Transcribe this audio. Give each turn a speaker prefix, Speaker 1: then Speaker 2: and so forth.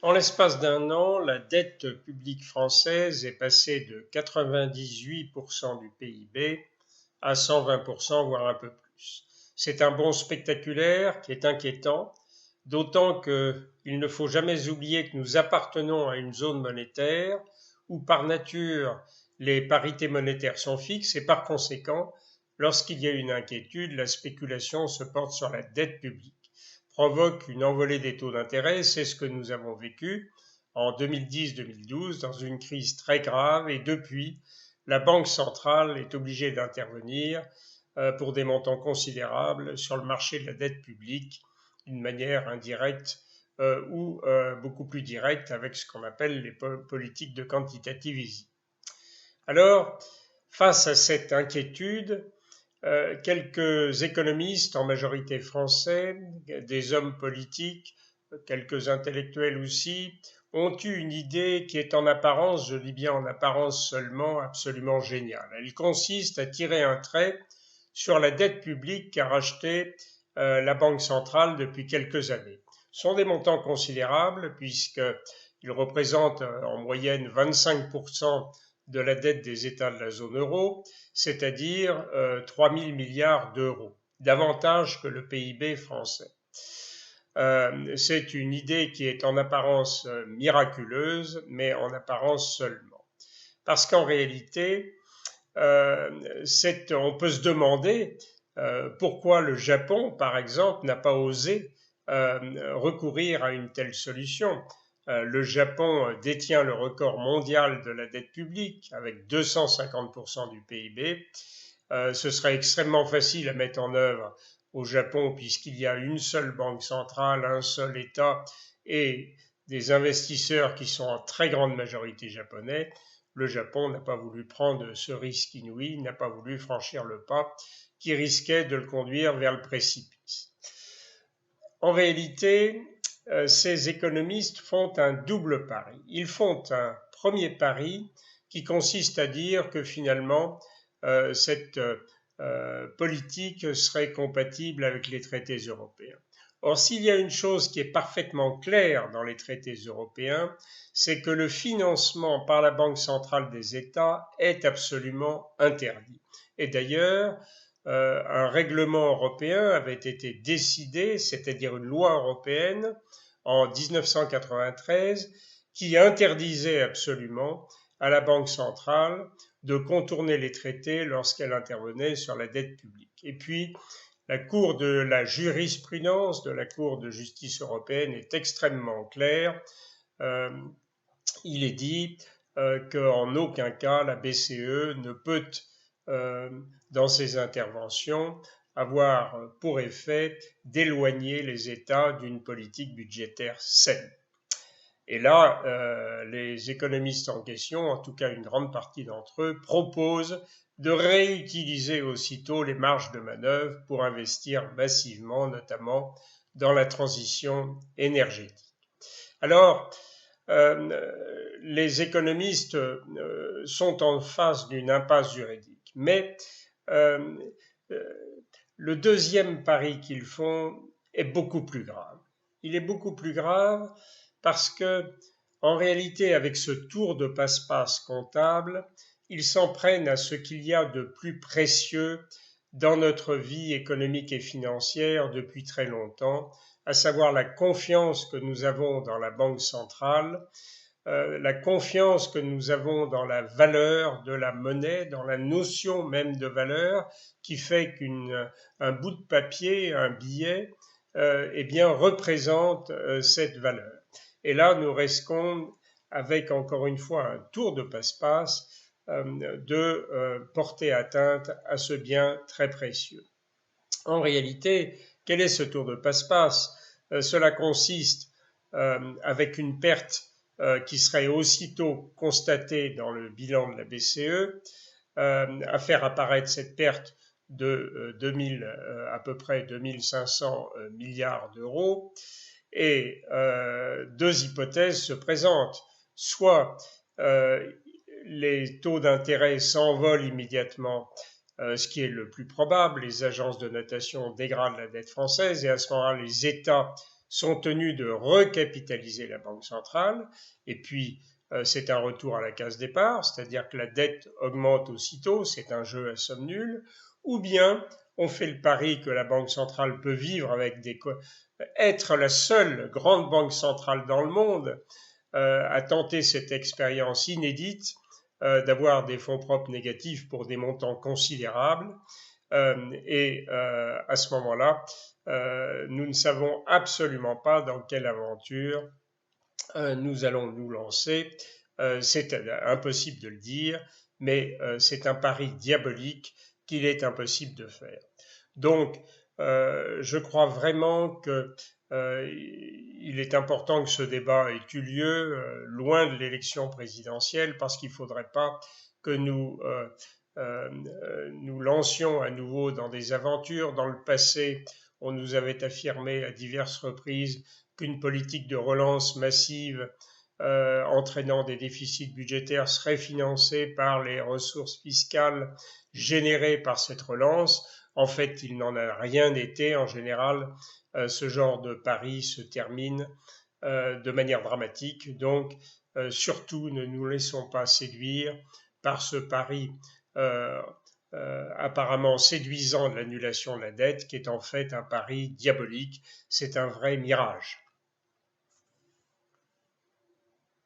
Speaker 1: En l'espace d'un an, la dette publique française est passée de 98% du PIB à 120%, voire un peu plus. C'est un bond spectaculaire qui est inquiétant, d'autant qu'il ne faut jamais oublier que nous appartenons à une zone monétaire où par nature les parités monétaires sont fixes et par conséquent, lorsqu'il y a une inquiétude, la spéculation se porte sur la dette publique, provoque une envolée des taux d'intérêt. C'est ce que nous avons vécu en 2010-2012 dans une crise très grave et depuis, la Banque centrale est obligée d'intervenir pour des montants considérables sur le marché de la dette publique d'une manière indirecte ou beaucoup plus directe avec ce qu'on appelle les politiques de quantitative easing. Alors, face à cette inquiétude, quelques économistes, en majorité français, des hommes politiques, quelques intellectuels aussi, ont eu une idée qui est en apparence, je dis bien en apparence seulement, absolument géniale. Elle consiste à tirer un trait sur la dette publique qu'a rachetée la Banque centrale depuis quelques années. Ce sont des montants considérables puisqu'ils représentent en moyenne 25% de la dette des États de la zone euro, c'est-à-dire 3 000 milliards d'euros, davantage que le PIB français. C'est une idée qui est en apparence miraculeuse, mais en apparence seulement. Parce qu'en réalité, on peut se demander pourquoi le Japon, par exemple, n'a pas osé recourir à une telle solution. Le Japon détient le record mondial de la dette publique avec 250% du PIB. Ce serait extrêmement facile à mettre en œuvre au Japon puisqu'il y a une seule banque centrale, un seul État et des investisseurs qui sont en très grande majorité japonais. Le Japon n'a pas voulu prendre ce risque inouï, n'a pas voulu franchir le pas qui risquait de le conduire vers le précipice. En réalité, ces économistes font un double pari. Ils font un premier pari qui consiste à dire que finalement, cette politique serait compatible avec les traités européens. Or, s'il y a une chose qui est parfaitement claire dans les traités européens, c'est que le financement par la Banque centrale des États est absolument interdit. Et d'ailleurs, un règlement européen avait été décidé, c'est-à-dire une loi européenne, en 1993, qui interdisait absolument à la Banque centrale de contourner les traités lorsqu'elle intervenait sur la dette publique. Et puis, la jurisprudence de la Cour de justice européenne est extrêmement claire. Il est dit qu'en aucun cas la BCE ne peut, dans ses interventions, avoir pour effet d'éloigner les États d'une politique budgétaire saine. Et là, les économistes en question, en tout cas une grande partie d'entre eux, proposent de réutiliser aussitôt les marges de manœuvre pour investir massivement, notamment dans la transition énergétique. Alors, les économistes sont en face d'une impasse juridique, mais le deuxième pari qu'ils font est beaucoup plus grave. Il est beaucoup plus grave parce que, en réalité, avec ce tour de passe-passe comptable, ils s'en prennent à ce qu'il y a de plus précieux dans notre vie économique et financière depuis très longtemps, à savoir la confiance que nous avons dans la Banque centrale, la confiance que nous avons dans la valeur de la monnaie, dans la notion même de valeur, qui fait qu'un bout de papier, un billet, eh bien, représente cette valeur. Et là, nous risquons, avec encore une fois un tour de passe-passe, de porter atteinte à ce bien très précieux. En réalité, quel est ce tour de passe-passe? Cela consiste, avec une perte qui serait aussitôt constatée dans le bilan de la BCE, à faire apparaître cette perte de à peu près 2500 milliards d'euros. Et deux hypothèses se présentent. Soit les taux d'intérêt s'envolent immédiatement, ce qui est le plus probable, les agences de notation dégradent la dette française et à ce moment-là, les États sont tenus de recapitaliser la Banque centrale, et puis c'est un retour à la case départ, c'est-à-dire que la dette augmente aussitôt, c'est un jeu à somme nulle, ou bien on fait le pari que la Banque centrale peut vivre avec être la seule grande banque centrale dans le monde à tenter cette expérience inédite d'avoir des fonds propres négatifs pour des montants considérables. À ce moment-là, nous ne savons absolument pas dans quelle aventure nous allons nous lancer. C'est impossible de le dire, mais c'est un pari diabolique qu'il est impossible de faire. Donc, je crois vraiment que il est important que ce débat ait eu lieu loin de l'élection présidentielle, parce qu'il ne faudrait pas que nous lancions à nouveau dans des aventures. Dans le passé, on nous avait affirmé à diverses reprises qu'une politique de relance massive entraînant des déficits budgétaires serait financée par les ressources fiscales générées par cette relance. En fait, il n'en a rien été. En général, ce genre de pari se termine de manière dramatique. Donc, surtout, ne nous laissons pas séduire par ce pari apparemment séduisant de l'annulation de la dette, qui est en fait un pari diabolique. C'est un vrai mirage.